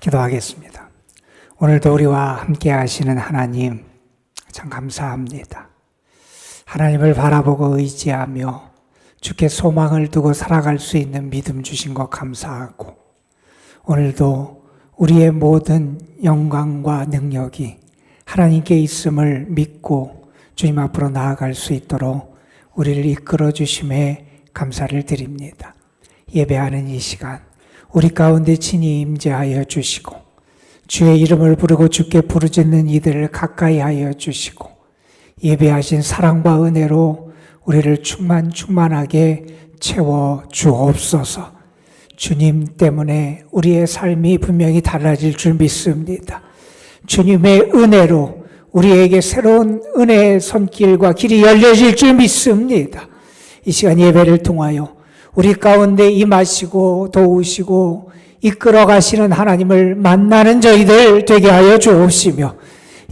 기도하겠습니다. 오늘도 우리와 함께 하시는 하나님 참 감사합니다. 하나님을 바라보고 의지하며 주께 소망을 두고 살아갈 수 있는 믿음 주신 것 감사하고, 오늘도 우리의 모든 영광과 능력이 하나님께 있음을 믿고 주님 앞으로 나아갈 수 있도록 우리를 이끌어 주심에 감사를 드립니다. 예배하는 이 시간 우리 가운데 친히 임재하여 주시고, 주의 이름을 부르고 주께 부르짖는 이들을 가까이 하여 주시고, 예배하신 사랑과 은혜로 우리를 충만하게 채워 주옵소서. 주님 때문에 우리의 삶이 분명히 달라질 줄 믿습니다. 주님의 은혜로 우리에게 새로운 은혜의 손길과 길이 열려질 줄 믿습니다. 이 시간 예배를 통하여 우리 가운데 임하시고 도우시고 이끌어 가시는 하나님을 만나는 저희들 되게 하여 주옵시며,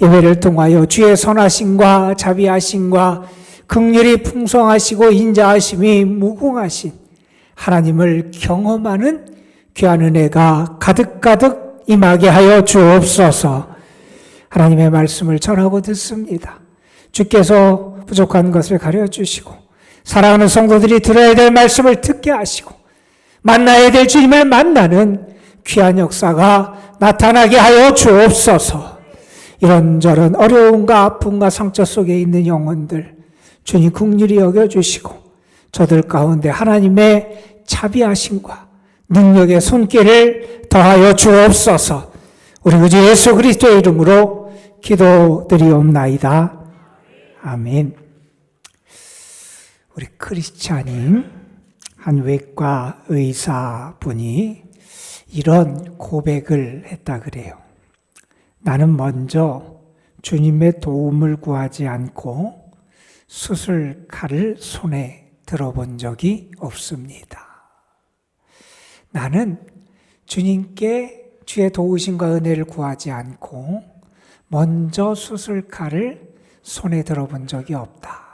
예배를 통하여 주의 선하심과 자비하심과 긍휼이 풍성하시고 인자하심이 무궁하신 하나님을 경험하는 귀한 은혜가 가득가득 임하게 하여 주옵소서. 하나님의 말씀을 전하고 듣습니다. 주께서 부족한 것을 가려주시고, 사랑하는 성도들이 들어야 될 말씀을 듣게 하시고, 만나야 될 주님을 만나는 귀한 역사가 나타나게 하여 주옵소서. 이런저런 어려움과 아픔과 상처 속에 있는 영혼들 주님 긍휼히 여겨주시고, 저들 가운데 하나님의 자비하심과 능력의 손길을 더하여 주옵소서. 우리 구주 예수 그리스도의 이름으로 기도드리옵나이다. 아멘. 우리 크리스찬인 한 외과 의사분이 이런 고백을 했다 그래요. 나는 먼저 주님의 도움을 구하지 않고 수술칼을 손에 들어본 적이 없습니다. 나는 주님께 주의 도우심과 은혜를 구하지 않고 먼저 수술칼을 손에 들어본 적이 없다.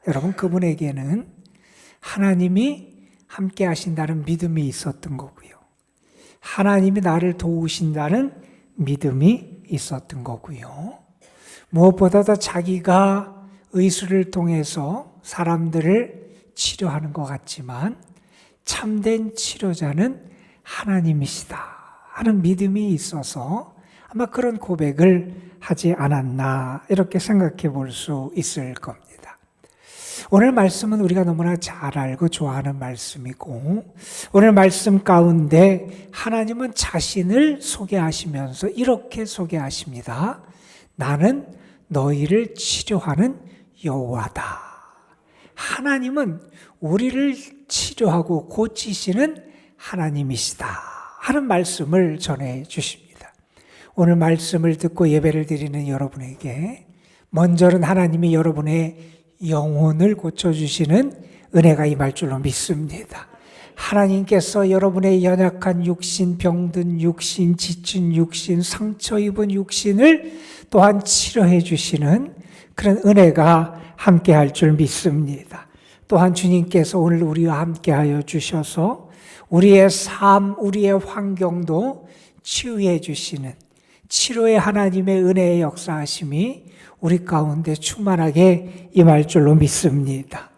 여러분, 그분에게는 하나님이 함께 하신다는 믿음이 있었던 거고요. 하나님이 나를 도우신다는 믿음이 있었던 거고요. 무엇보다도 자기가 의술을 통해서 사람들을 치료하는 것 같지만 참된 치료자는 하나님이시다 하는 믿음이 있어서 아마 그런 고백을 하지 않았나, 이렇게 생각해 볼 수 있을 겁니다. 오늘 말씀은 우리가 너무나 잘 알고 좋아하는 말씀이고, 오늘 말씀 가운데 하나님은 자신을 소개하시면서 이렇게 소개하십니다. 나는 너희를 치료하는 여호와다. 하나님은 우리를 치료하고 고치시는 하나님이시다 하는 말씀을 전해 주십니다. 오늘 말씀을 듣고 예배를 드리는 여러분에게 먼저는 하나님이 여러분의 영혼을 고쳐주시는 은혜가 임할 줄로 믿습니다. 하나님께서 여러분의 연약한 육신, 병든 육신, 지친 육신, 상처 입은 육신을 또한 치료해 주시는 그런 은혜가 함께 할 줄 믿습니다. 또한 주님께서 오늘 우리와 함께 하여 주셔서 우리의 삶, 우리의 환경도 치유해 주시는 치료의 하나님의 은혜의 역사하심이 우리 가운데 충만하게 임할 줄로 믿습니다.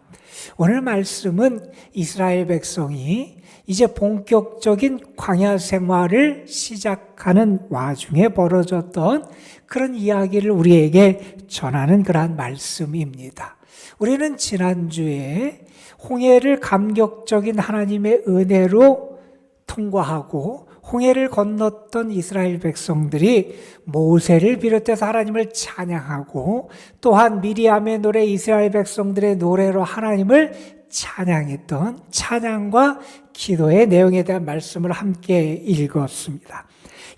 오늘 말씀은 이스라엘 백성이 이제 본격적인 광야 생활을 시작하는 와중에 벌어졌던 그런 이야기를 우리에게 전하는 그러한 말씀입니다. 우리는 지난주에 홍해를 감격적인 하나님의 은혜로 통과하고 홍해를 건넜던 이스라엘 백성들이 모세를 비롯해서 하나님을 찬양하고, 또한 미리암의 노래, 이스라엘 백성들의 노래로 하나님을 찬양했던 찬양과 기도의 내용에 대한 말씀을 함께 읽었습니다.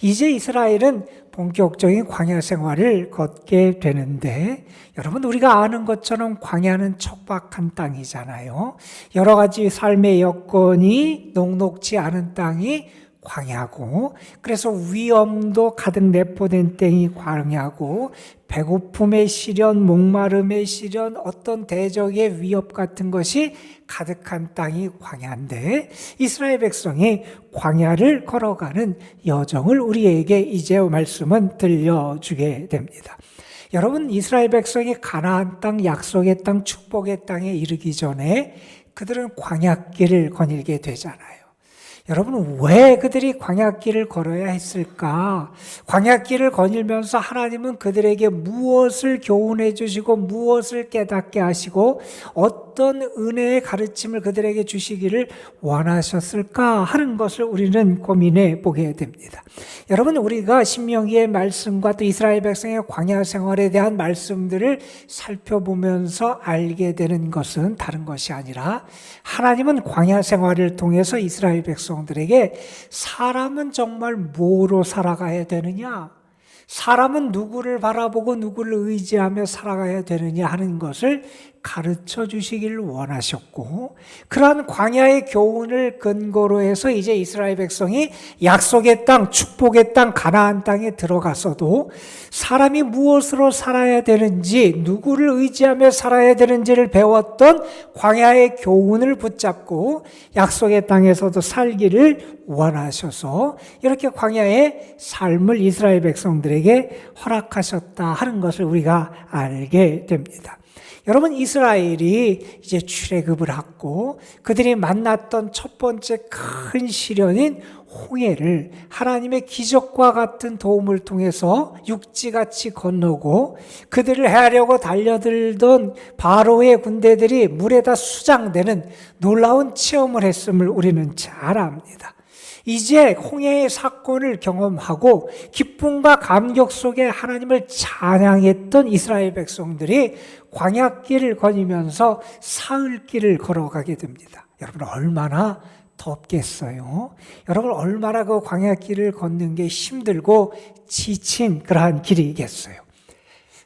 이제 이스라엘은 본격적인 광야 생활을 걷게 되는데, 여러분, 우리가 아는 것처럼 광야는 척박한 땅이잖아요. 여러 가지 삶의 여건이 녹록지 않은 땅이 광야고, 그래서 위험도 가득 내포된 땅이 광야고, 배고픔의 시련, 목마름의 시련, 어떤 대적의 위협 같은 것이 가득한 땅이 광야인데, 이스라엘 백성이 광야를 걸어가는 여정을 우리에게 이제 말씀은 들려주게 됩니다. 여러분, 이스라엘 백성이 가나안 땅, 약속의 땅, 축복의 땅에 이르기 전에 그들은 광야길을 거닐게 되잖아요. 여러분, 왜 그들이 광야길을 걸어야 했을까? 광야길을 거닐면서 하나님은 그들에게 무엇을 교훈해 주시고 무엇을 깨닫게 하시고 어떤 은혜의 가르침을 그들에게 주시기를 원하셨을까 하는 것을 우리는 고민해 보게 됩니다. 여러분, 우리가 신명기의 말씀과 또 이스라엘 백성의 광야 생활에 대한 말씀들을 살펴보면서 알게 되는 것은 다른 것이 아니라, 하나님은 광야 생활을 통해서 이스라엘 백성들에게 사람은 정말 뭐로 살아가야 되느냐, 사람은 누구를 바라보고 누구를 의지하며 살아가야 되느냐 하는 것을 가르쳐 주시기를 원하셨고, 그러한 광야의 교훈을 근거로 해서 이제 이스라엘 백성이 약속의 땅, 축복의 땅, 가나안 땅에 들어가서도 사람이 무엇으로 살아야 되는지, 누구를 의지하며 살아야 되는지를 배웠던 광야의 교훈을 붙잡고 약속의 땅에서도 살기를 원하셔서 이렇게 광야의 삶을 이스라엘 백성들에게 허락하셨다 하는 것을 우리가 알게 됩니다. 여러분, 이스라엘이 이제 출애굽을 하고 그들이 만났던 첫 번째 큰 시련인 홍해를 하나님의 기적과 같은 도움을 통해서 육지같이 건너고, 그들을 해하려고 달려들던 바로의 군대들이 물에다 수장되는 놀라운 체험을 했음을 우리는 잘 압니다. 이제 홍해의 사건을 경험하고 기쁨과 감격 속에 하나님을 찬양했던 이스라엘 백성들이 광야길을 거니면서 사흘길을 걸어가게 됩니다. 여러분, 얼마나 덥겠어요? 여러분, 얼마나 그 광야길을 걷는 게 힘들고 지친 그러한 길이겠어요?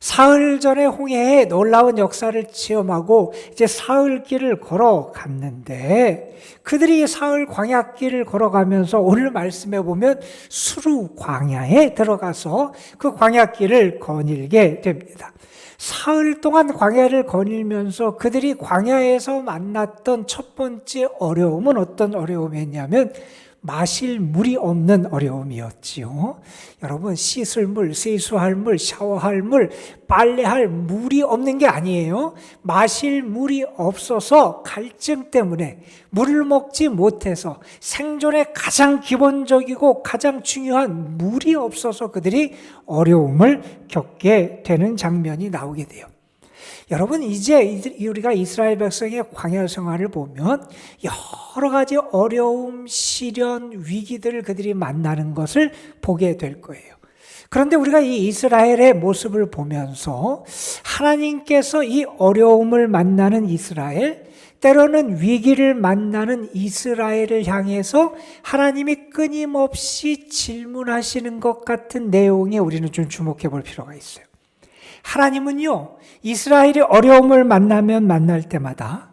사흘 전에 홍해의 놀라운 역사를 체험하고 이제 사흘길을 걸어갔는데, 그들이 사흘 광야길을 걸어가면서 오늘 말씀해 보면 수루 광야에 들어가서 그 광야길을 거닐게 됩니다. 사흘 동안 광야를 거닐면서 그들이 광야에서 만났던 첫 번째 어려움은 어떤 어려움이었냐면 마실 물이 없는 어려움이었지요. 여러분, 씻을 물, 세수할 물, 샤워할 물, 빨래할 물이 없는 게 아니에요. 마실 물이 없어서 갈증 때문에 물을 먹지 못해서 생존의 가장 기본적이고 가장 중요한 물이 없어서 그들이 어려움을 겪게 되는 장면이 나오게 돼요. 여러분, 이제 우리가 이스라엘 백성의 광야 생활을 보면 여러 가지 어려움, 시련, 위기들을 그들이 만나는 것을 보게 될 거예요. 그런데 우리가 이 이스라엘의 모습을 보면서 하나님께서 이 어려움을 만나는 이스라엘, 때로는 위기를 만나는 이스라엘을 향해서 하나님이 끊임없이 질문하시는 것 같은 내용에 우리는 좀 주목해 볼 필요가 있어요. 하나님은요, 이스라엘이 어려움을 만나면 만날 때마다,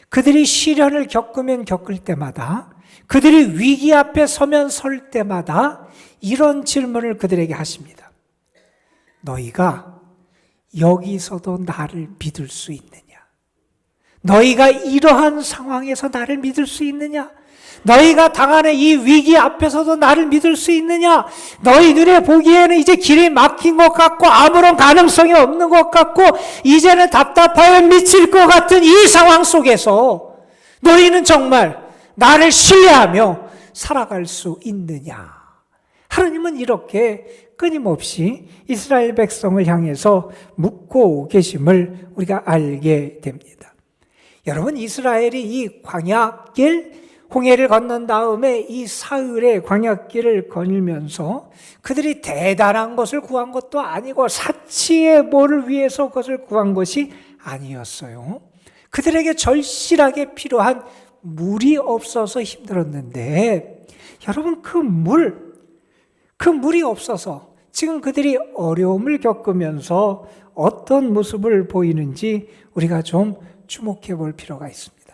그들이 시련을 겪으면 겪을 때마다, 그들이 위기 앞에 서면 설 때마다 이런 질문을 그들에게 하십니다. 너희가 여기서도 나를 믿을 수 있느냐? 너희가 이러한 상황에서 나를 믿을 수 있느냐? 너희가 당하는 이 위기 앞에서도 나를 믿을 수 있느냐? 너희 눈에 보기에는 이제 길이 막힌 것 같고 아무런 가능성이 없는 것 같고 이제는 답답하여 미칠 것 같은 이 상황 속에서 너희는 정말 나를 신뢰하며 살아갈 수 있느냐? 하나님은 이렇게 끊임없이 이스라엘 백성을 향해서 묻고 계심을 우리가 알게 됩니다. 여러분, 이스라엘이 이 광야길, 홍해를 건넌 다음에 이 사흘의 광야길을 거닐면서 그들이 대단한 것을 구한 것도 아니고 사치의 뭐를 위해서 그것을 구한 것이 아니었어요. 그들에게 절실하게 필요한 물이 없어서 힘들었는데, 여러분, 그 물이 없어서 지금 그들이 어려움을 겪으면서 어떤 모습을 보이는지 우리가 좀 주목해 볼 필요가 있습니다.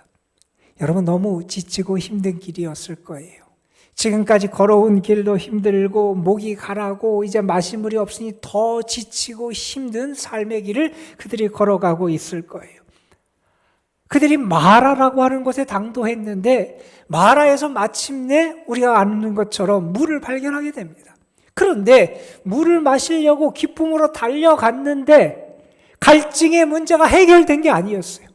여러분, 너무 지치고 힘든 길이었을 거예요. 지금까지 걸어온 길도 힘들고 목이 가라고 이제 마시물이 없으니 더 지치고 힘든 삶의 길을 그들이 걸어가고 있을 거예요. 그들이 마라라고 하는 곳에 당도했는데 마라에서 마침내 우리가 아는 것처럼 물을 발견하게 됩니다. 그런데 물을 마시려고 기쁨으로 달려갔는데 갈증의 문제가 해결된 게 아니었어요.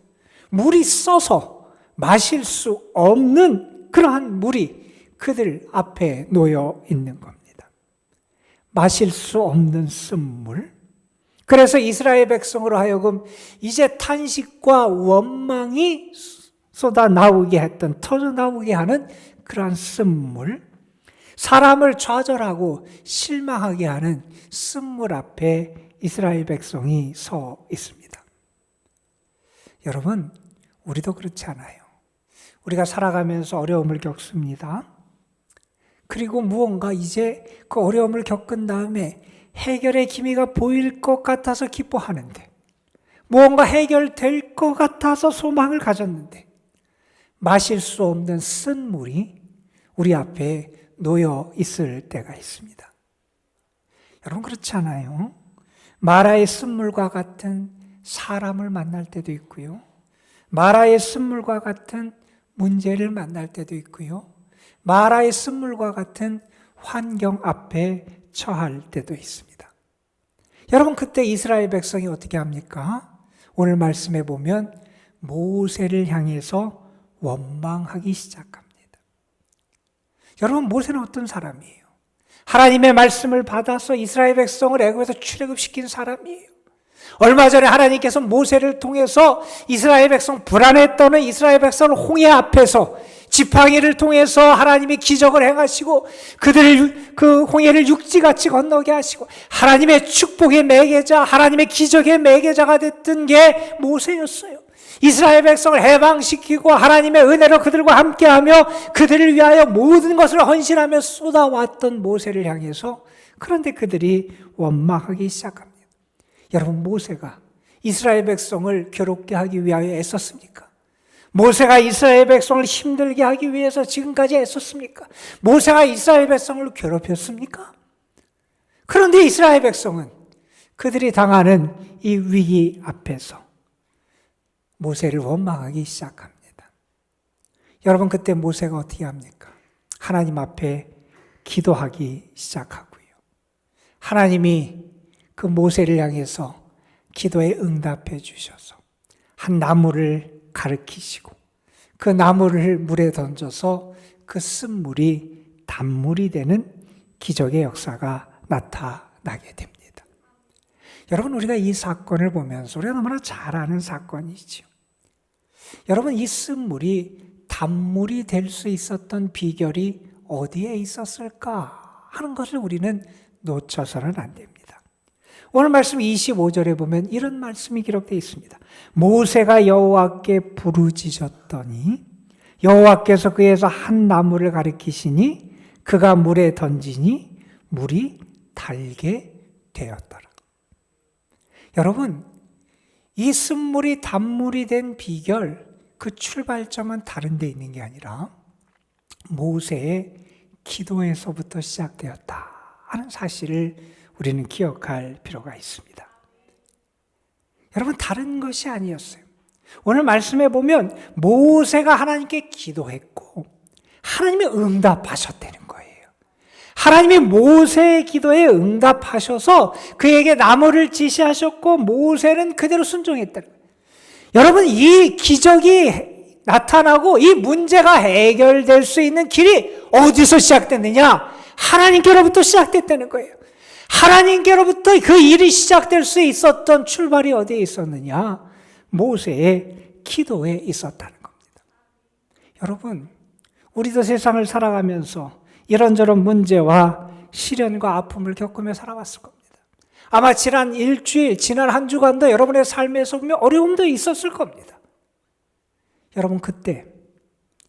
물이 써서 마실 수 없는 그러한 물이 그들 앞에 놓여 있는 겁니다. 마실 수 없는 쓴물. 그래서 이스라엘 백성으로 하여금 이제 탄식과 원망이 쏟아 나오게 했던, 터져 나오게 하는 그러한 쓴물, 사람을 좌절하고 실망하게 하는 쓴물 앞에 이스라엘 백성이 서 있습니다. 여러분, 우리도 그렇지 않아요. 우리가 살아가면서 어려움을 겪습니다. 그리고 무언가 이제 그 어려움을 겪은 다음에 해결의 기미가 보일 것 같아서 기뻐하는데, 무언가 해결될 것 같아서 소망을 가졌는데 마실 수 없는 쓴물이 우리 앞에 놓여 있을 때가 있습니다. 여러분, 그렇지 않아요? 마라의 쓴물과 같은 사람을 만날 때도 있고요, 마라의 쓴물과 같은 문제를 만날 때도 있고요, 마라의 쓴물과 같은 환경 앞에 처할 때도 있습니다. 여러분, 그때 이스라엘 백성이 어떻게 합니까? 오늘 말씀해 보면 모세를 향해서 원망하기 시작합니다. 여러분, 모세는 어떤 사람이에요? 하나님의 말씀을 받아서 이스라엘 백성을 애굽에서 출애굽시킨 사람이에요. 얼마 전에 하나님께서 모세를 통해서 이스라엘 백성, 불안에 떠는 이스라엘 백성을 홍해 앞에서 지팡이를 통해서 하나님이 기적을 행하시고 그들을 그 홍해를 육지같이 건너게 하시고 하나님의 축복의 매개자, 하나님의 기적의 매개자가 됐던 게 모세였어요. 이스라엘 백성을 해방시키고 하나님의 은혜로 그들과 함께하며 그들을 위하여 모든 것을 헌신하며 쏟아왔던 모세를 향해서, 그런데 그들이 원망하기 시작합니다. 여러분, 모세가 이스라엘 백성을 괴롭게 하기 위하여 애썼습니까? 모세가 이스라엘 백성을 힘들게 하기 위해서 지금까지 애썼습니까? 모세가 이스라엘 백성을 괴롭혔습니까? 그런데 이스라엘 백성은 그들이 당하는 이 위기 앞에서 모세를 원망하기 시작합니다. 여러분, 그때 모세가 어떻게 합니까? 하나님 앞에 기도하기 시작하고요, 하나님이 그 모세를 향해서 기도에 응답해 주셔서 한 나무를 가르치시고 그 나무를 물에 던져서 그 쓴물이 단물이 되는 기적의 역사가 나타나게 됩니다. 여러분, 우리가 이 사건을 보면서 우리가 너무나 잘 아는 사건이죠. 여러분, 이 쓴물이 단물이 될 수 있었던 비결이 어디에 있었을까 하는 것을 우리는 놓쳐서는 안 됩니다. 오늘 말씀 25절에 보면 이런 말씀이 기록되어 있습니다. 모세가 여호와께 부르짖었더니 여호와께서 그에서 한 나무를 가리키시니 그가 물에 던지니 물이 달게 되었더라. 여러분, 이 쓴물이 단물이 된 비결, 그 출발점은 다른 데 있는 게 아니라 모세의 기도에서부터 시작되었다 하는 사실을 우리는 기억할 필요가 있습니다. 여러분, 다른 것이 아니었어요. 오늘 말씀해 보면 모세가 하나님께 기도했고 하나님이 응답하셨다는 거예요. 하나님이 모세의 기도에 응답하셔서 그에게 나무를 지시하셨고 모세는 그대로 순종했다는 거예요. 여러분, 이 기적이 나타나고 이 문제가 해결될 수 있는 길이 어디서 시작됐느냐? 하나님께로부터 시작됐다는 거예요. 하나님께로부터 그 일이 시작될 수 있었던 출발이 어디에 있었느냐? 모세의 기도에 있었다는 겁니다. 여러분, 우리도 세상을 살아가면서 이런저런 문제와 시련과 아픔을 겪으며 살아왔을 겁니다. 아마 지난 일주일, 지난 한 주간도 여러분의 삶에서 보면 어려움도 있었을 겁니다. 여러분, 그때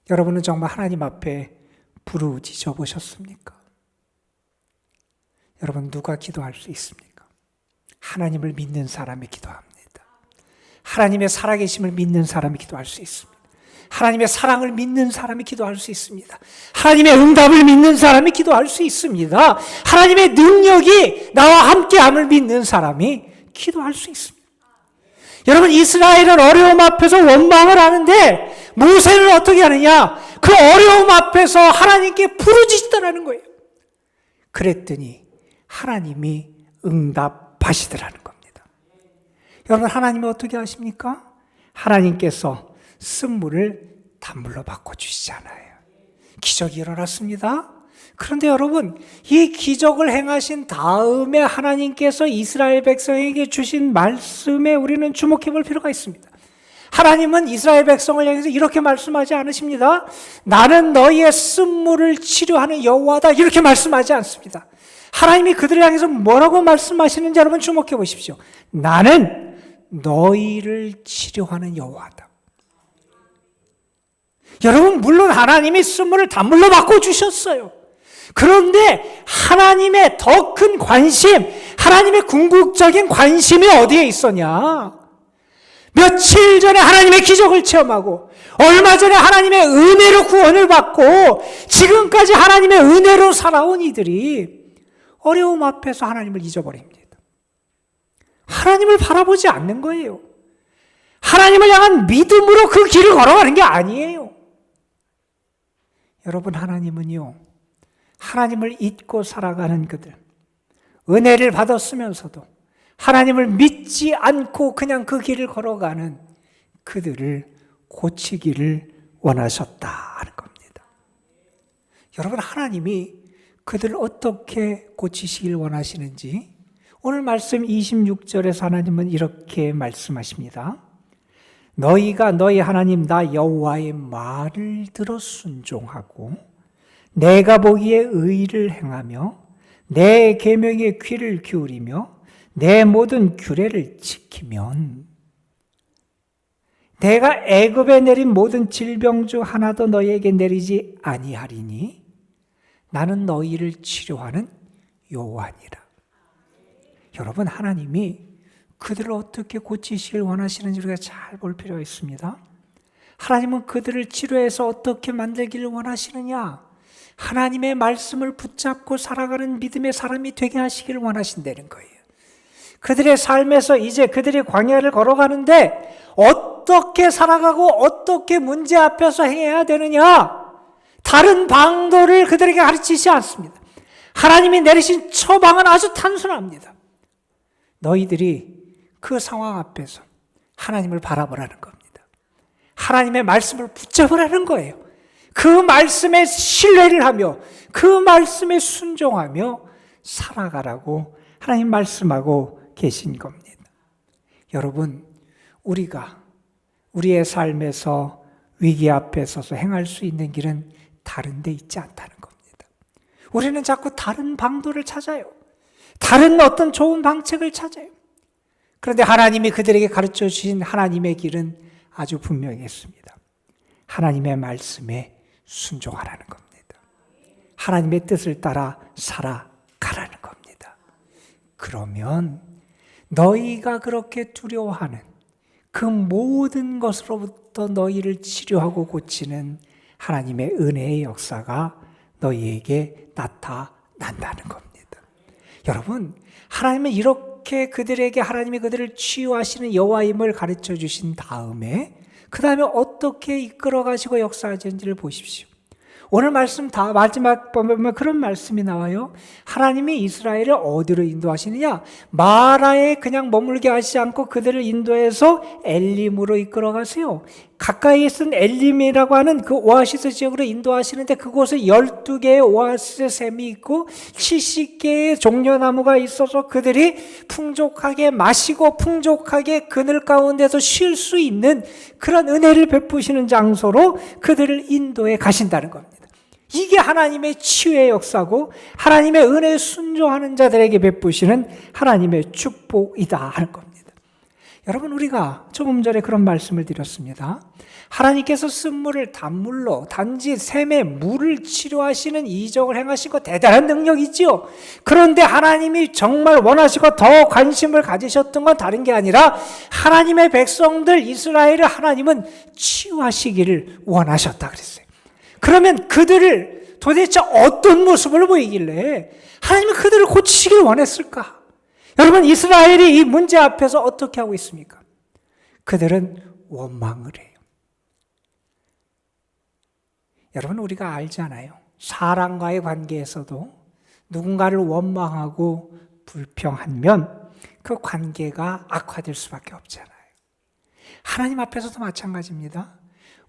여러분은 정말 하나님 앞에 부르짖어 보셨습니까? 여러분, 누가 기도할 수 있습니까? 하나님을 믿는 사람이 기도합니다. 하나님의 살아계심을 믿는 사람이 기도할 수 있습니다. 하나님의 사랑을 믿는 사람이 기도할 수 있습니다. 하나님의 응답을 믿는 사람이 기도할 수 있습니다. 하나님의 능력이 나와 함께함을 믿는 사람이 기도할 수 있습니다. 여러분, 이스라엘은 어려움 앞에서 원망을 하는데 모세는 어떻게 하느냐? 그 어려움 앞에서 하나님께 부르짖더라는 거예요. 그랬더니 하나님이 응답하시더라는 겁니다. 여러분, 하나님이 어떻게 하십니까? 하나님께서 쓴물을 단물로 바꿔주시잖아요. 기적이 일어났습니다. 그런데 여러분, 이 기적을 행하신 다음에 하나님께서 이스라엘 백성에게 주신 말씀에 우리는 주목해 볼 필요가 있습니다. 하나님은 이스라엘 백성을 향해서 이렇게 말씀하지 않으십니다. 나는 너희의 쓴물을 치료하는 여호와다, 이렇게 말씀하지 않습니다. 하나님이 그들을 향해서 뭐라고 말씀하시는지 여러분 주목해 보십시오. 나는 너희를 치료하는 여호와다. 여러분, 물론 하나님이 쓴물을 단물로 바꿔주셨어요. 그런데 하나님의 더 큰 관심, 하나님의 궁극적인 관심이 어디에 있었냐? 며칠 전에 하나님의 기적을 체험하고 얼마 전에 하나님의 은혜로 구원을 받고 지금까지 하나님의 은혜로 살아온 이들이 어려움 앞에서 하나님을 잊어버립니다. 하나님을 바라보지 않는 거예요. 하나님을 향한 믿음으로 그 길을 걸어가는 게 아니에요. 여러분, 하나님은요, 하나님을 잊고 살아가는 그들, 은혜를 받았으면서도 하나님을 믿지 않고 그냥 그 길을 걸어가는 그들을 고치기를 원하셨다는 겁니다. 여러분, 하나님이 그들을 어떻게 고치시길 원하시는지 오늘 말씀 26절에서 하나님은 이렇게 말씀하십니다. 너희가 너희 하나님 나 여호와의 말을 들어 순종하고 내가 보기에 의를 행하며 내 계명에 귀를 기울이며 내 모든 규례를 지키면 내가 애굽에 내린 모든 질병 중 하나도 너희에게 내리지 아니하리니 나는 너희를 치료하는 여호와니라. 여러분, 하나님이 그들을 어떻게 고치시길 원하시는지 우리가 잘 볼 필요가 있습니다. 하나님은 그들을 치료해서 어떻게 만들기를 원하시느냐? 하나님의 말씀을 붙잡고 살아가는 믿음의 사람이 되게 하시기를 원하신다는 거예요. 그들의 삶에서 이제 그들이 광야를 걸어가는데 어떻게 살아가고 어떻게 문제 앞에서 행해야 되느냐? 다른 방도를 그들에게 가르치지 않습니다. 하나님이 내리신 처방은 아주 단순합니다. 너희들이 그 상황 앞에서 하나님을 바라보라는 겁니다. 하나님의 말씀을 붙잡으라는 거예요. 그 말씀에 신뢰를 하며 그 말씀에 순종하며 살아가라고 하나님 말씀하고 계신 겁니다. 여러분, 우리가 우리의 삶에서 위기 앞에 서서 행할 수 있는 길은 다른 데 있지 않다는 겁니다. 우리는 자꾸 다른 방도를 찾아요. 다른 어떤 좋은 방책을 찾아요. 그런데 하나님이 그들에게 가르쳐 주신 하나님의 길은 아주 분명했습니다. 하나님의 말씀에 순종하라는 겁니다. 하나님의 뜻을 따라 살아가라는 겁니다. 그러면 너희가 그렇게 두려워하는 그 모든 것으로부터 너희를 치료하고 고치는 하나님의 은혜의 역사가 너희에게 나타난다는 겁니다. 여러분, 하나님은 이렇게 그들에게 하나님이 그들을 치유하시는 여호와임을 가르쳐 주신 다음에 그 다음에 어떻게 이끌어 가시고 역사하시는지를 보십시오. 오늘 말씀 다 마지막 보면 그런 말씀이 나와요. 하나님이 이스라엘을 어디로 인도하시느냐? 마라에 그냥 머물게 하시지 않고 그들을 인도해서 엘림으로 이끌어 가세요. 가까이 있은 엘림이라고 하는 그 오아시스 지역으로 인도하시는데 그곳에 12개의 오아시스 샘이 있고 70개의 종려나무가 있어서 그들이 풍족하게 마시고 풍족하게 그늘 가운데서 쉴 수 있는 그런 은혜를 베푸시는 장소로 그들을 인도해 가신다는 겁니다. 이게 하나님의 치유의 역사고 하나님의 은혜에 순종하는 자들에게 베푸시는 하나님의 축복이다 하는 겁니다. 여러분, 우리가 조금 전에 그런 말씀을 드렸습니다. 하나님께서 쓴물을 단물로 단지 샘에 물을 치료하시는 이적을 행하신 거 대단한 능력이지요. 그런데 하나님이 정말 원하시고 더 관심을 가지셨던 건 다른 게 아니라 하나님의 백성들 이스라엘을 하나님은 치유하시기를 원하셨다 그랬어요. 그러면 그들을 도대체 어떤 모습을 보이길래 하나님은 그들을 고치시길 원했을까? 여러분, 이스라엘이 이 문제 앞에서 어떻게 하고 있습니까? 그들은 원망을 해요. 여러분, 우리가 알잖아요. 사람과의 관계에서도 누군가를 원망하고 불평하면 그 관계가 악화될 수밖에 없잖아요. 하나님 앞에서도 마찬가지입니다.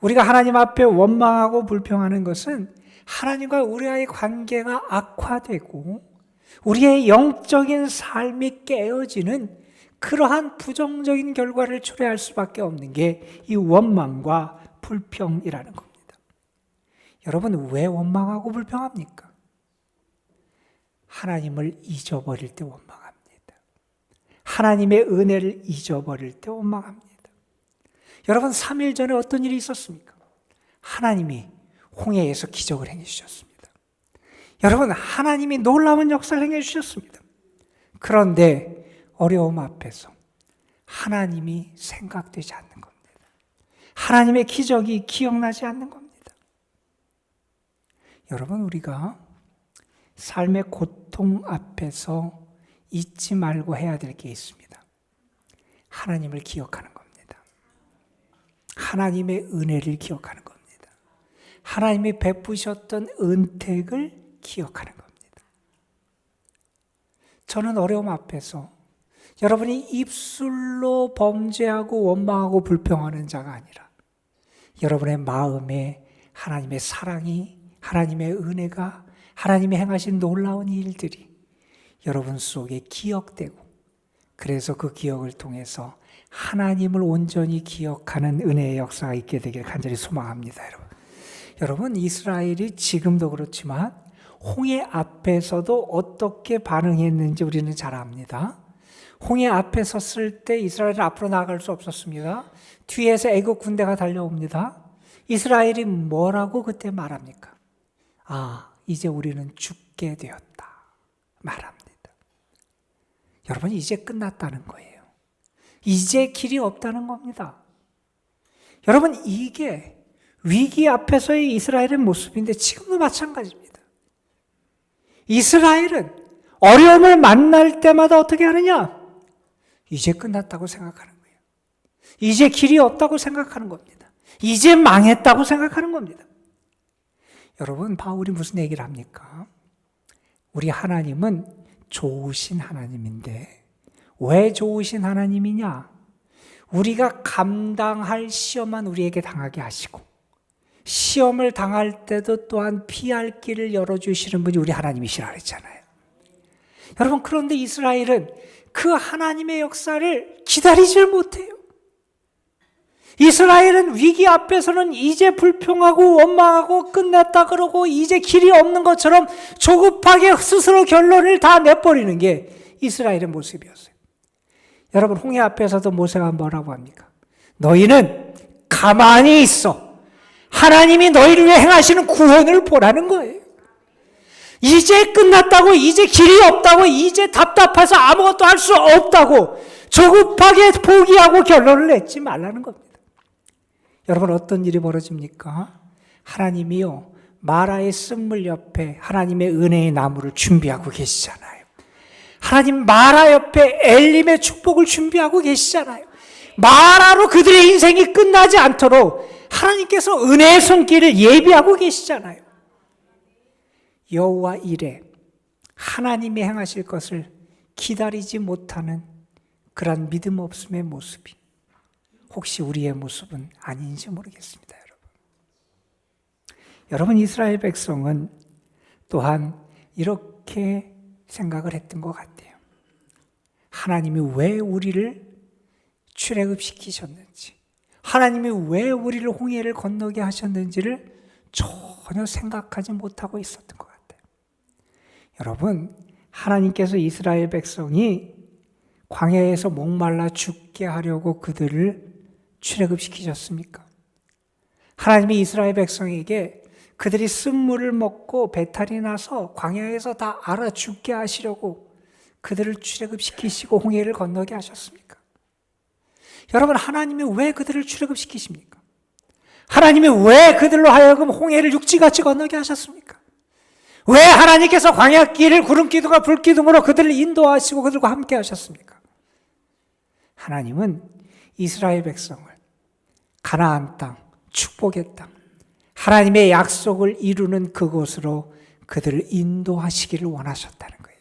우리가 하나님 앞에 원망하고 불평하는 것은 하나님과 우리와의 관계가 악화되고 우리의 영적인 삶이 깨어지는 그러한 부정적인 결과를 초래할 수밖에 없는 게 이 원망과 불평이라는 겁니다. 여러분, 왜 원망하고 불평합니까? 하나님을 잊어버릴 때 원망합니다. 하나님의 은혜를 잊어버릴 때 원망합니다. 여러분, 3일 전에 어떤 일이 있었습니까? 하나님이 홍해에서 기적을 행해주셨습니다. 여러분, 하나님이 놀라운 역사를 행해주셨습니다. 그런데 어려움 앞에서 하나님이 생각되지 않는 겁니다. 하나님의 기적이 기억나지 않는 겁니다. 여러분, 우리가 삶의 고통 앞에서 잊지 말고 해야 될 게 있습니다. 하나님을 기억하는 겁니다. 하나님의 은혜를 기억하는 겁니다. 하나님이 베푸셨던 은택을 기억하는 겁니다. 저는 어려움 앞에서 여러분이 입술로 범죄하고 원망하고 불평하는 자가 아니라 여러분의 마음에 하나님의 사랑이, 하나님의 은혜가, 하나님이 행하신 놀라운 일들이 여러분 속에 기억되고 그래서 그 기억을 통해서 하나님을 온전히 기억하는 은혜의 역사가 있게 되길 간절히 소망합니다. 여러분, 이스라엘이 지금도 그렇지만 홍해 앞에서도 어떻게 반응했는지 우리는 잘 압니다. 홍해 앞에 섰을 때 이스라엘은 앞으로 나아갈 수 없었습니다. 뒤에서 애국 군대가 달려옵니다. 이스라엘이 뭐라고 그때 말합니까? 아, 이제 우리는 죽게 되었다 말합니다. 여러분, 이제 끝났다는 거예요. 이제 길이 없다는 겁니다. 여러분, 이게 위기 앞에서의 이스라엘의 모습인데 지금도 마찬가지입니다. 이스라엘은 어려움을 만날 때마다 어떻게 하느냐? 이제 끝났다고 생각하는 거예요. 이제 길이 없다고 생각하는 겁니다. 이제 망했다고 생각하는 겁니다. 여러분, 바울이 무슨 얘기를 합니까? 우리 하나님은 좋으신 하나님인데 왜 좋으신 하나님이냐? 우리가 감당할 시험만 우리에게 당하게 하시고 시험을 당할 때도 또한 피할 길을 열어주시는 분이 우리 하나님이시라 그랬잖아요. 여러분, 그런데 이스라엘은 그 하나님의 역사를 기다리질 못해요. 이스라엘은 위기 앞에서는 이제 불평하고 원망하고 끝냈다 그러고 이제 길이 없는 것처럼 조급하게 스스로 결론을 다 내버리는 게 이스라엘의 모습이었어요. 여러분, 홍해 앞에서도 모세가 뭐라고 합니까? 너희는 가만히 있어. 하나님이 너희를 위해 행하시는 구원을 보라는 거예요. 이제 끝났다고, 이제 길이 없다고, 이제 답답해서 아무것도 할 수 없다고 조급하게 포기하고 결론을 내지 말라는 겁니다. 여러분, 어떤 일이 벌어집니까? 하나님이요, 마라의 쓴물 옆에 하나님의 은혜의 나무를 준비하고 계시잖아요. 하나님 마라 옆에 엘림의 축복을 준비하고 계시잖아요. 마라로 그들의 인생이 끝나지 않도록 하나님께서 은혜의 손길을 예비하고 계시잖아요. 여호와 이레, 하나님이 행하실 것을 기다리지 못하는 그런 믿음 없음의 모습이 혹시 우리의 모습은 아닌지 모르겠습니다. 여러분, 이스라엘 백성은 또한 이렇게 생각을 했던 것 같아요. 하나님이 왜 우리를 출애굽시키셨는지, 하나님이 왜 우리를 홍해를 건너게 하셨는지를 전혀 생각하지 못하고 있었던 것 같아요. 여러분, 하나님께서 이스라엘 백성이 광야에서 목말라 죽게 하려고 그들을 출애굽시키셨습니까? 하나님이 이스라엘 백성에게 그들이 쓴물을 먹고 배탈이 나서 광야에서 다 알아 죽게 하시려고 그들을 출애굽시키시고 홍해를 건너게 하셨습니까? 여러분, 하나님이 왜 그들을 출애굽시키십니까? 하나님이 왜 그들로 하여금 홍해를 육지같이 건너게 하셨습니까? 왜 하나님께서 광야길을 구름기둥과 불기둥으로 그들을 인도하시고 그들과 함께 하셨습니까? 하나님은 이스라엘 백성을 가나안 땅, 축복의 땅, 하나님의 약속을 이루는 그곳으로 그들을 인도하시기를 원하셨다는 거예요.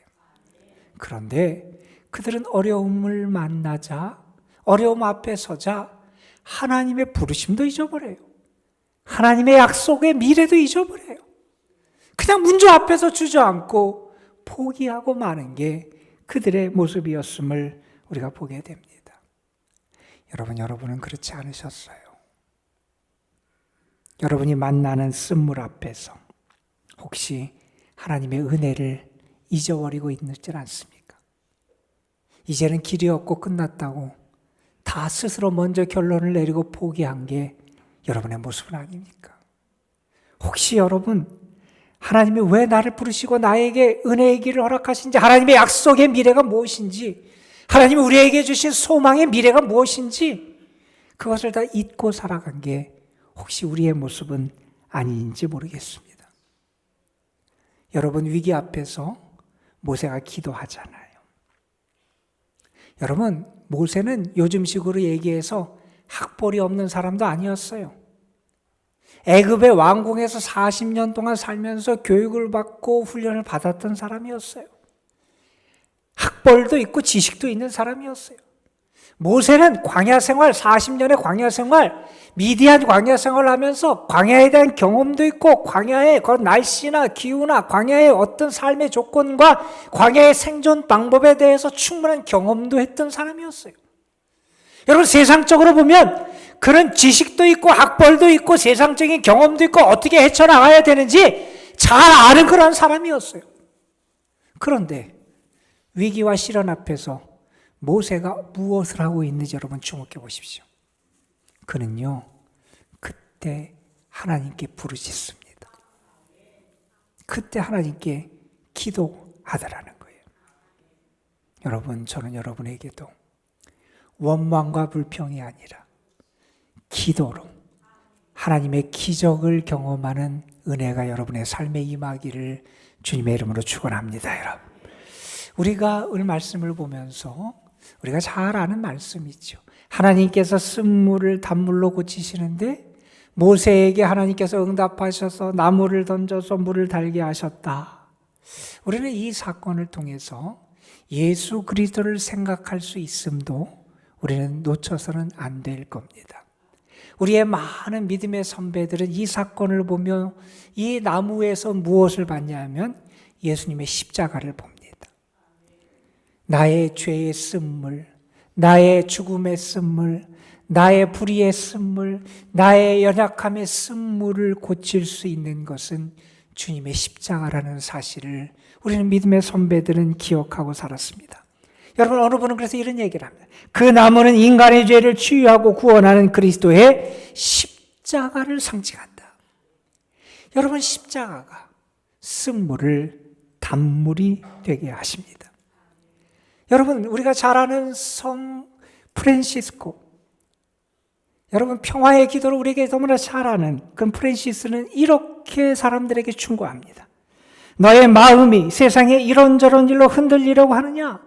그런데 그들은 어려움을 만나자, 어려움 앞에 서자 하나님의 부르심도 잊어버려요. 하나님의 약속의 미래도 잊어버려요. 그냥 문제 앞에서 주저앉고 포기하고 마는 게 그들의 모습이었음을 우리가 보게 됩니다. 여러분은 그렇지 않으셨어요. 여러분이 만나는 쓴물 앞에서 혹시 하나님의 은혜를 잊어버리고 있지 않습니까? 이제는 길이 없고 끝났다고 다 스스로 먼저 결론을 내리고 포기한 게 여러분의 모습은 아닙니까? 혹시 여러분, 하나님이 왜 나를 부르시고 나에게 은혜의 길을 허락하신지, 하나님의 약속의 미래가 무엇인지, 하나님이 우리에게 주신 소망의 미래가 무엇인지 그것을 다 잊고 살아간 게 혹시 우리의 모습은 아닌지 모르겠습니다. 여러분, 위기 앞에서 모세가 기도하잖아요. 여러분, 모세는 요즘식으로 얘기해서 학벌이 없는 사람도 아니었어요. 애굽의 왕궁에서 40년 동안 살면서 교육을 받고 훈련을 받았던 사람이었어요. 학벌도 있고 지식도 있는 사람이었어요. 모세는 광야 생활, 40년의 광야 생활, 미디안 광야 생활을 하면서 광야에 대한 경험도 있고 광야의 그런 날씨나 기후나 광야의 어떤 삶의 조건과 광야의 생존 방법에 대해서 충분한 경험도 했던 사람이었어요. 여러분, 세상적으로 보면 그런 지식도 있고 학벌도 있고 세상적인 경험도 있고 어떻게 헤쳐나가야 되는지 잘 아는 그런 사람이었어요. 그런데 위기와 시련 앞에서 모세가 무엇을 하고 있는지 여러분 주목해 보십시오. 그는요, 그때 하나님께 부르짖습니다. 그때 하나님께 기도하더라는 거예요. 여러분, 저는 여러분에게도 원망과 불평이 아니라 기도로 하나님의 기적을 경험하는 은혜가 여러분의 삶에 임하기를 주님의 이름으로 축원합니다. 여러분, 우리가 오늘 말씀을 보면서 우리가 잘 아는 말씀이죠. 하나님께서 쓴물을 단물로 고치시는데 모세에게 하나님께서 응답하셔서 나무를 던져서 물을 달게 하셨다. 우리는 이 사건을 통해서 예수 그리스도를 생각할 수 있음도 우리는 놓쳐서는 안 될 겁니다. 우리의 많은 믿음의 선배들은 이 사건을 보며 이 나무에서 무엇을 봤냐면 예수님의 십자가를 봅니다. 나의 죄의 쓴물, 나의 죽음의 쓴물, 나의 불의의 쓴물, 나의 연약함의 쓴물을 고칠 수 있는 것은 주님의 십자가라는 사실을 우리는 믿음의 선배들은 기억하고 살았습니다. 여러분, 어느 분은 그래서 이런 얘기를 합니다. 그 나무는 인간의 죄를 치유하고 구원하는 그리스도의 십자가를 상징한다. 여러분, 십자가가 쓴물을 단물이 되게 하십니다. 여러분, 우리가 잘 아는 성 프란시스코, 여러분, 평화의 기도를 우리에게 너무나 잘 아는 그 프란시스는 이렇게 사람들에게 충고합니다. 너의 마음이 세상에 이런저런 일로 흔들리려고 하느냐?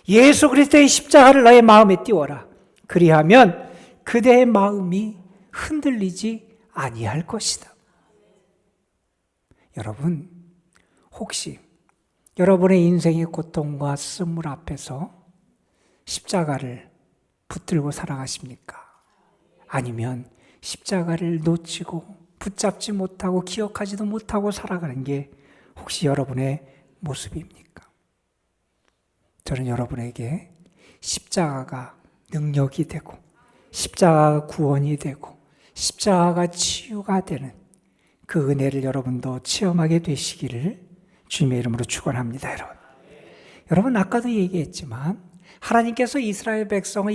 예수 그리스도의 십자가를 너의 마음에 띄워라. 그리하면 그대의 마음이 흔들리지 아니할 것이다. 여러분, 혹시 여러분의 인생의 고통과 쓴물 앞에서 십자가를 붙들고 살아가십니까? 아니면 십자가를 놓치고 붙잡지 못하고 기억하지도 못하고 살아가는 게 혹시 여러분의 모습입니까? 저는 여러분에게 십자가가 능력이 되고 십자가가 구원이 되고 십자가가 치유가 되는 그 은혜를 여러분도 체험하게 되시기를 주님의 이름으로 축원합니다. 여러분, 아까도 얘기했지만 하나님께서 이스라엘 백성을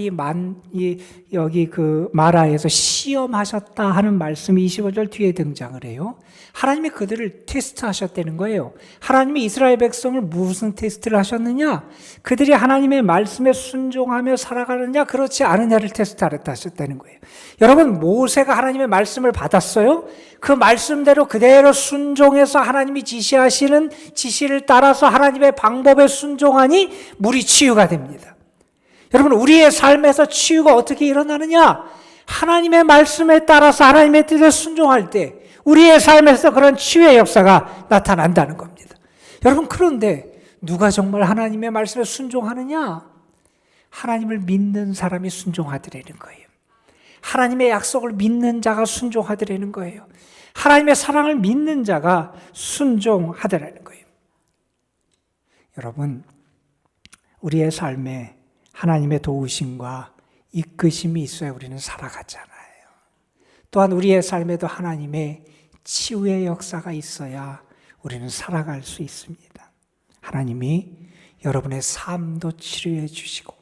여기 그 마라에서 시험하셨다 하는 말씀이 25절 뒤에 등장을 해요. 하나님이 그들을 테스트하셨다는 거예요. 하나님이 이스라엘 백성을 무슨 테스트를 하셨느냐? 그들이 하나님의 말씀에 순종하며 살아가느냐, 그렇지 않느냐를 테스트하셨다는 거예요. 여러분, 모세가 하나님의 말씀을 받았어요. 그 말씀대로 그대로 순종해서 하나님이 지시하시는 지시를 따라서 하나님의 방법에 순종하니 물이 치유가 됩니다. 여러분, 우리의 삶에서 치유가 어떻게 일어나느냐? 하나님의 말씀에 따라서 하나님의 뜻에 순종할 때 우리의 삶에서 그런 치유의 역사가 나타난다는 겁니다. 여러분, 그런데 누가 정말 하나님의 말씀에 순종하느냐? 하나님을 믿는 사람이 순종하더라는 거예요. 하나님의 약속을 믿는 자가 순종하더라는 거예요. 하나님의 사랑을 믿는 자가 순종하더라는 거예요. 여러분, 우리의 삶에 하나님의 도우심과 이끄심이 있어야 우리는 살아가잖아요. 또한 우리의 삶에도 하나님의 치유의 역사가 있어야 우리는 살아갈 수 있습니다. 하나님이 여러분의 삶도 치료해 주시고,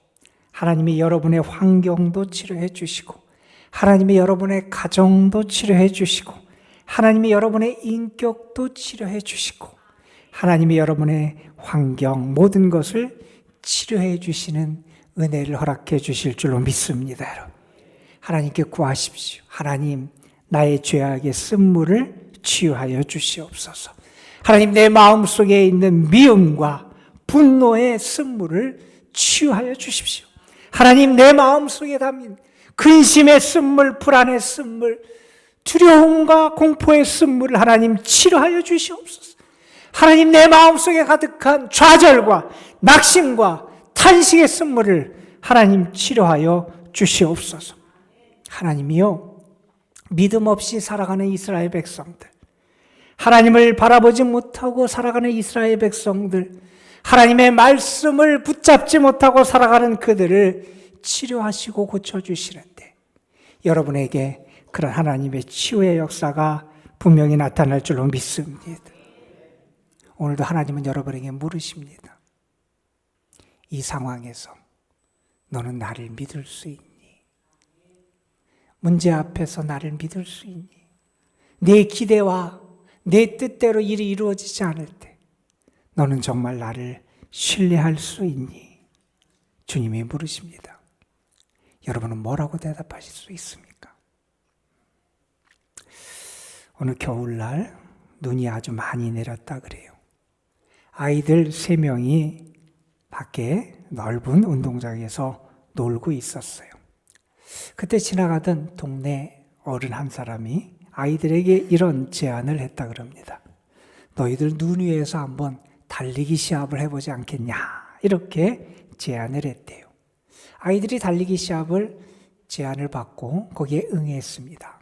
하나님이 여러분의 환경도 치료해 주시고, 하나님이 여러분의 가정도 치료해 주시고, 하나님이 여러분의 인격도 치료해 주시고, 하나님이 여러분의 환경 모든 것을 치료해 주시는 은혜를 허락해 주실 줄로 믿습니다. 여러분, 하나님께 구하십시오. 하나님, 나의 죄악의 쓴물을 치유하여 주시옵소서. 하나님, 내 마음속에 있는 미움과 분노의 쓴물을 치유하여 주십시오. 하나님, 내 마음속에 담긴 근심의 쓴물, 불안의 쓴물, 두려움과 공포의 쓴물을 하나님 치료하여 주시옵소서. 하나님, 내 마음속에 가득한 좌절과 낙심과 탄식의 쓴물을 하나님 치료하여 주시옵소서. 하나님이요, 믿음 없이 살아가는 이스라엘 백성들, 하나님을 바라보지 못하고 살아가는 이스라엘 백성들, 하나님의 말씀을 붙잡지 못하고 살아가는 그들을 치료하시고 고쳐주시는데, 여러분에게 그런 하나님의 치유의 역사가 분명히 나타날 줄로 믿습니다. 오늘도 하나님은 여러분에게 물으십니다. 이 상황에서 너는 나를 믿을 수 있니? 문제 앞에서 나를 믿을 수 있니? 내 기대와 내 뜻대로 일이 이루어지지 않을 때 너는 정말 나를 신뢰할 수 있니? 주님이 물으십니다. 여러분은 뭐라고 대답하실 수 있습니까? 오늘 겨울날 눈이 아주 많이 내렸다 그래요. 아이들 3명이 밖에 넓은 운동장에서 놀고 있었어요. 그때 지나가던 동네 어른 한 사람이 아이들에게 이런 제안을 했다 그럽니다. 너희들 눈 위에서 한번 달리기 시합을 해보지 않겠냐, 이렇게 제안을 했대요. 아이들이 달리기 시합을 제안을 받고 거기에 응했습니다.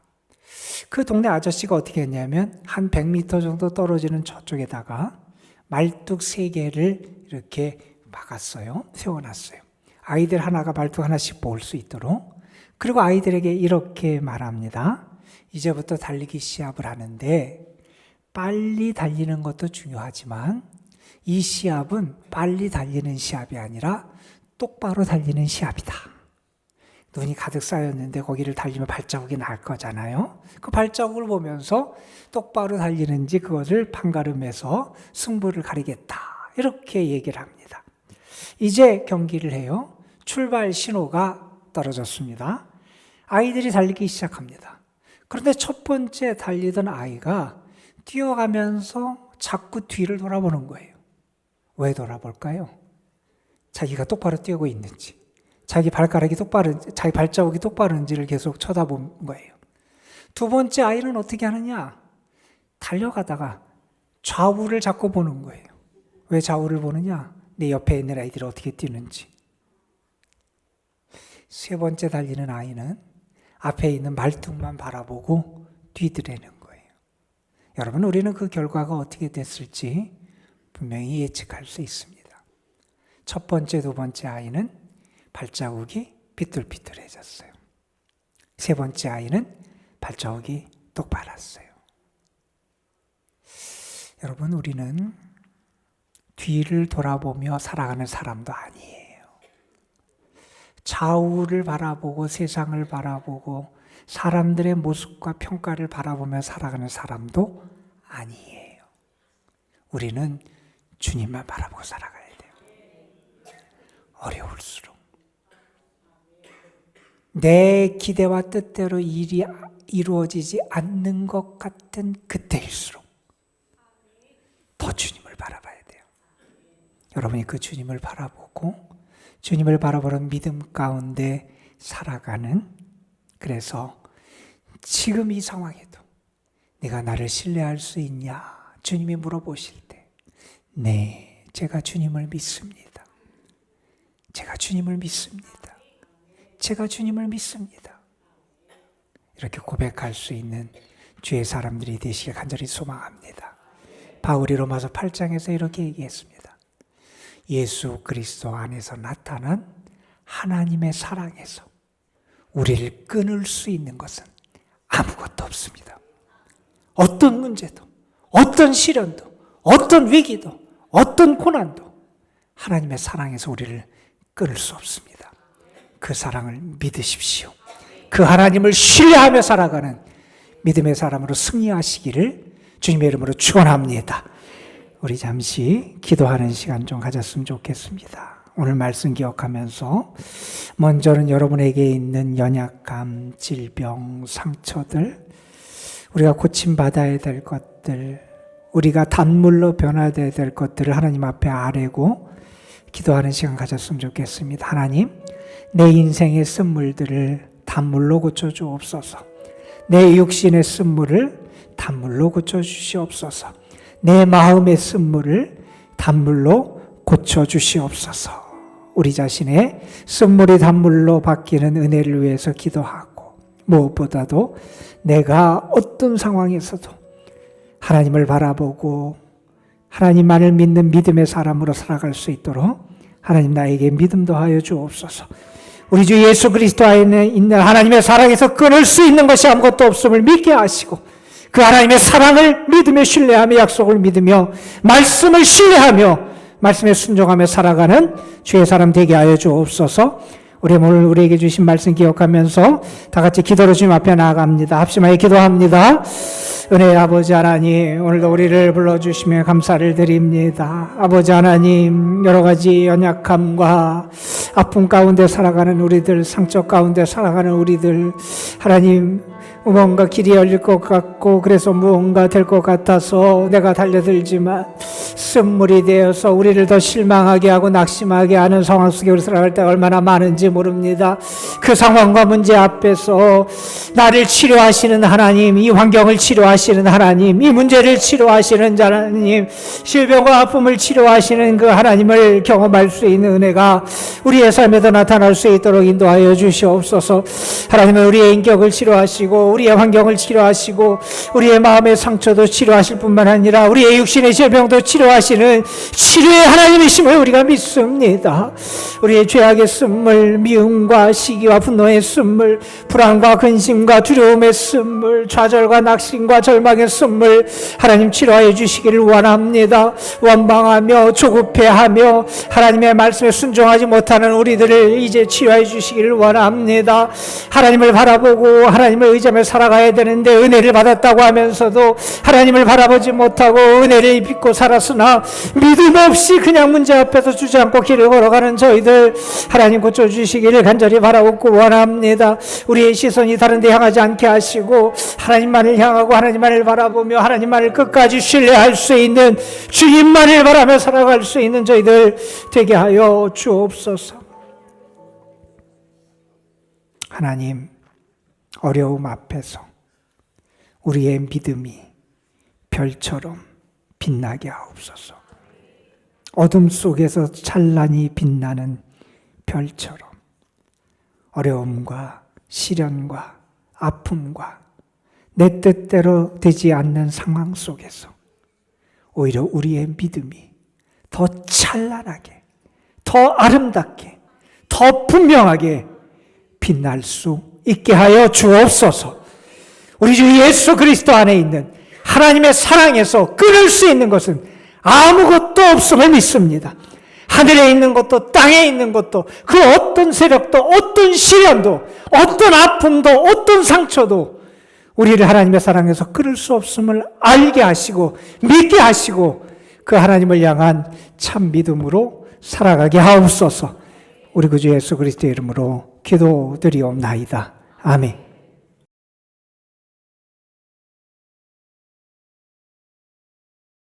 그 동네 아저씨가 어떻게 했냐면 한 100m 정도 떨어지는 저쪽에다가 말뚝 3개를 이렇게 박았어요. 세워놨어요. 아이들 하나가 말뚝 하나씩 볼 수 있도록. 그리고 아이들에게 이렇게 말합니다. 이제부터 달리기 시합을 하는데 빨리 달리는 것도 중요하지만 이 시합은 빨리 달리는 시합이 아니라 똑바로 달리는 시합이다. 눈이 가득 쌓였는데 거기를 달리면 발자국이 날 거잖아요. 그 발자국을 보면서 똑바로 달리는지 그것을 판가름해서 승부를 가리겠다, 이렇게 얘기를 합니다. 이제 경기를 해요. 출발 신호가 떨어졌습니다. 아이들이 달리기 시작합니다. 그런데 첫 번째 달리던 아이가 뛰어가면서 자꾸 뒤를 돌아보는 거예요. 왜 돌아볼까요? 자기가 똑바로 뛰고 있는지, 자기 발가락이 자기 발자국이 똑바른지를 계속 쳐다본 거예요. 두 번째 아이는 어떻게 하느냐? 달려가다가 좌우를 자꾸 보는 거예요. 왜 좌우를 보느냐? 내 옆에 있는 아이들이 어떻게 뛰는지. 세 번째 달리는 아이는 앞에 있는 말뚝만 바라보고 뛰더라는 거예요. 여러분, 우리는 그 결과가 어떻게 됐을지 분명히 예측할 수 있습니다. 첫 번째, 두 번째 아이는 발자국이 삐뚤삐뚤해졌어요. 세 번째 아이는 발자국이 똑바랐어요. 여러분, 우리는 뒤를 돌아보며 살아가는 사람도 아니에요. 좌우를 바라보고 세상을 바라보고 사람들의 모습과 평가를 바라보며 살아가는 사람도 아니에요. 우리는 주님만 바라보고 살아가야 돼요. 어려울수록 내 기대와 뜻대로 일이 이루어지지 않는 것 같은 그때일수록 더 주님을 바라봐야 돼요. 여러분이 그 주님을 바라보고 주님을 바라보는 믿음 가운데 살아가는, 그래서 지금 이 상황에도 내가 나를 신뢰할 수 있냐 주님이 물어보실 때, 네, 제가 주님을 믿습니다. 제가 주님을 믿습니다. 제가 주님을 믿습니다. 이렇게 고백할 수 있는 주의 사람들이 되시길 간절히 소망합니다. 바울이 로마서 8장에서 이렇게 얘기했습니다. 예수 그리스도 안에서 나타난 하나님의 사랑에서 우리를 끊을 수 있는 것은 아무것도 없습니다. 어떤 문제도, 어떤 시련도, 어떤 위기도, 어떤 고난도 하나님의 사랑에서 우리를 끊을 수 없습니다. 그 사랑을 믿으십시오. 그 하나님을 신뢰하며 살아가는 믿음의 사람으로 승리하시기를 주님의 이름으로 축원합니다. 우리 잠시 기도하는 시간 좀 가졌으면 좋겠습니다. 오늘 말씀 기억하면서 먼저는 여러분에게 있는 연약함, 질병, 상처들, 우리가 고침받아야 될 것들, 우리가 단물로 변화되어야 될 것들을 하나님 앞에 아뢰고 기도하는 시간 가졌으면 좋겠습니다. 하나님, 내 인생의 쓴물들을 단물로 고쳐주옵소서. 내 육신의 쓴물을 단물로 고쳐주시옵소서. 내 마음의 쓴물을 단물로 고쳐주시옵소서. 우리 자신의 쓴물이 단물로 바뀌는 은혜를 위해서 기도하고, 무엇보다도 내가 어떤 상황에서도 하나님을 바라보고 하나님만을 믿는 믿음의 사람으로 살아갈 수 있도록 하나님 나에게 믿음 더하여 주옵소서. 우리 주 예수 그리스도 안에 있는 하나님의 사랑에서 끊을 수 있는 것이 아무것도 없음을 믿게 하시고, 그 하나님의 사랑을 믿으며 신뢰하며 약속을 믿으며 말씀을 신뢰하며 말씀에 순종하며 살아가는 주의 사람 되게 하여 주옵소서. 우리 오늘 우리에게 주신 말씀 기억하면서 다 같이 기도로 주님 앞에 나아갑니다. 합심하여 기도합니다. 은혜의 아버지 하나님, 오늘도 우리를 불러주시며 감사를 드립니다. 아버지 하나님, 여러 가지 연약함과 아픔 가운데 살아가는 우리들, 상처 가운데 살아가는 우리들, 하나님, 무언가 길이 열릴 것 같고 그래서 무언가 될 것 같아서 내가 달려들지만 쓴물이 되어서 우리를 더 실망하게 하고 낙심하게 하는 상황 속에 우리 살아갈 때가 얼마나 많은지 모릅니다. 그 상황과 문제 앞에서 나를 치료하시는 하나님, 이 환경을 치료하시는 하나님, 이 문제를 치료하시는 하나님, 질병과 아픔을 치료하시는 그 하나님을 경험할 수 있는 은혜가 우리의 삶에도 나타날 수 있도록 인도하여 주시옵소서. 하나님은 우리의 인격을 치료하시고 우리의 환경을 치료하시고 우리의 마음의 상처도 치료하실 뿐만 아니라 우리의 육신의 질병도 치료하시는 치료의 하나님이심을 우리가 믿습니다. 우리의 죄악의 쓴물, 미움과 시기와 분노의 쓴물, 불안과 근심과 두려움의 쓴물, 좌절과 낙심과 절망의 쓴물, 하나님 치료하여 주시기를 원합니다. 원망하며 조급해하며 하나님의 말씀에 순종하지 못하는 우리들을 이제 치료하여 주시기를 원합니다. 하나님을 바라보고 하나님을 의지하며 살아가야 되는데 은혜를 받았다고 하면서도 하나님을 바라보지 못하고 은혜를 빚고 살았으나 믿음 없이 그냥 문제 앞에서 주저앉고 길을 걸어가는 저희들 하나님 고쳐주시기를 간절히 바라고 원합니다. 우리의 시선이 다른 데 향하지 않게 하시고 하나님만을 향하고 하나님만을 바라보며 하나님만을 끝까지 신뢰할 수 있는, 주님만을 바라며 살아갈 수 있는 저희들 되게 하여 주옵소서. 하나님, 어려움 앞에서 우리의 믿음이 별처럼 빛나게 하옵소서. 어둠 속에서 찬란히 빛나는 별처럼 어려움과 시련과 아픔과 내 뜻대로 되지 않는 상황 속에서 오히려 우리의 믿음이 더 찬란하게, 더 아름답게, 더 분명하게 빛날 수 있게 하여 주옵소서. 우리 주 예수 그리스도 안에 있는 하나님의 사랑에서 끊을 수 있는 것은 아무것도 없음을 믿습니다. 하늘에 있는 것도 땅에 있는 것도 그 어떤 세력도 어떤 시련도 어떤 아픔도 어떤 상처도 우리를 하나님의 사랑에서 끊을 수 없음을 알게 하시고 믿게 하시고 그 하나님을 향한 참 믿음으로 살아가게 하옵소서. 우리 구주 예수 그리스도의 이름으로 기도드리옵나이다. 아멘.